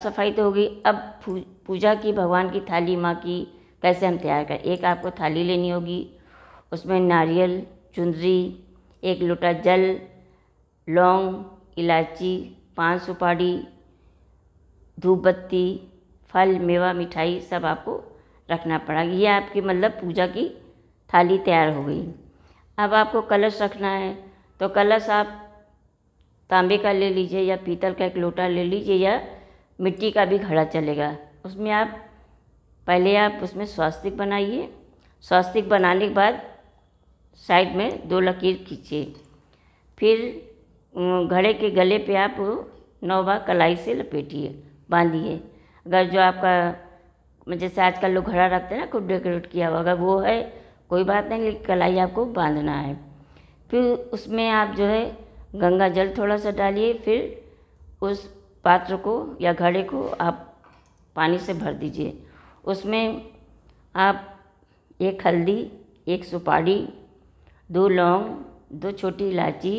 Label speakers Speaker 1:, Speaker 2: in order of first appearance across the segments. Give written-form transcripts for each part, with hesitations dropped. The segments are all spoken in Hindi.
Speaker 1: सफाई तो होगी। अब पूजा की भगवान की थाली माँ की कैसे हम तैयार करें। एक आपको थाली लेनी होगी, उसमें नारियल, चुंदरी, 1 लोटा जल, लौंग, इलायची, 5 सुपारी, धूप बत्ती, फल, मेवा, मिठाई सब आपको रखना पड़ेगा। ये आपकी मतलब पूजा की थाली तैयार हो गई। अब आपको कलश रखना है, तो कलश आप तांबे का ले लीजिए या पीतल का 1 लोटा ले लीजिए या मिट्टी का भी घड़ा चलेगा। उसमें आप पहले आप उसमें स्वास्तिक बनाइए। स्वास्तिक बनाने के बाद साइड में 2 लकीर खींचिए। फिर घड़े के गले पे आप 9 बार कलाई से लपेटिए, बांधिए। अगर जो आपका जैसे आजकल लोग घड़ा रखते हैं ना, कुछ डेकोरेट किया हुआ, अगर वो है कोई बात नहीं, लेकिन कलाई आपको बांधना है। फिर उसमें आप जो है गंगा जल थोड़ा सा डालिए। फिर उस पात्र को या घड़े को आप पानी से भर दीजिए। उसमें आप 1 हल्दी, 1 सुपारी, 2 लौंग, 2 छोटी इलायची,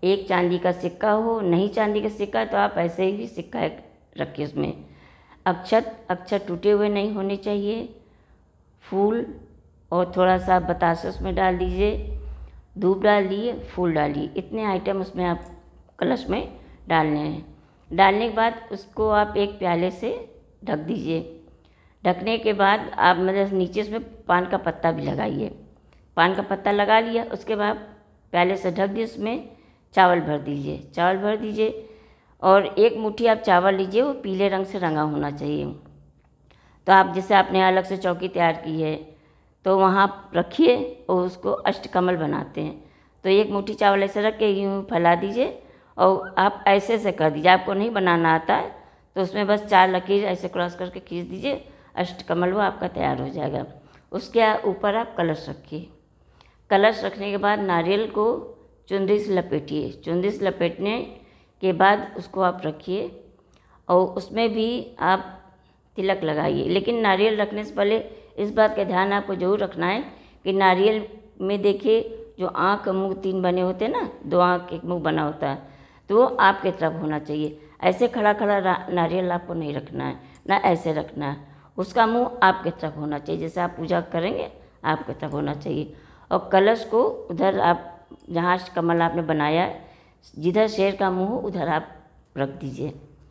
Speaker 1: 1 चांदी का सिक्का हो, नहीं चांदी का सिक्का तो आप ऐसे ही सिक्का रखिए। उसमें अक्षत टूटे हुए नहीं होने चाहिए, फूल और थोड़ा सा बताशा उसमें डाल दीजिए, धूप डाल दिए, फूल डालिए। इतने आइटम उसमें आप कलश में डालने हैं। डालने के बाद उसको आप एक प्याले से ढक दीजिए। ढकने के बाद आप मतलब नीचे उसमें पान का पत्ता भी लगाइए। पान का पत्ता लगा लिया, उसके बाद प्याले से ढक दिए, उसमें चावल भर दीजिए। चावल भर दीजिए और 1 मुट्ठी आप चावल लीजिए, वो पीले रंग से रंगा होना चाहिए। तो आप जैसे आपने अलग से चौकी तैयार की है तो वहाँ रखिए और उसको अष्टकमल बनाते हैं। तो 1 मुट्ठी चावल ऐसे रख के यूँ फैला दीजिए और आप ऐसे से कर दीजिए। आपको नहीं बनाना आता है तो उसमें बस 4 लकीर ऐसे क्रॉस करके खींच दीजिए, अष्टकमल वो आपका तैयार हो जाएगा। उसके ऊपर आप कलश रखिए। कलश रखने के बाद नारियल को चुंदी से लपेटिए। चुंदी से लपेटने के बाद उसको आप रखिए और उसमें भी आप तिलक लगाइए। लेकिन नारियल रखने से पहले इस बात का ध्यान आपको जरूर रखना है कि नारियल में देखिए जो आँख मुँह 3 बने होते हैं ना, 2 आँख 1 मुँह बना होता है, तो वो आपके तरफ होना चाहिए। ऐसे खड़ा खड़ा नारियल आपको नहीं रखना है, ना ऐसे रखना है। उसका मुंह आपके तरफ होना चाहिए, जैसे आप पूजा करेंगे आपके तरफ होना चाहिए। और कलश को उधर आप जहाँ कमल आपने बनाया है, जिधर शेर का मुंह हो उधर आप रख दीजिए।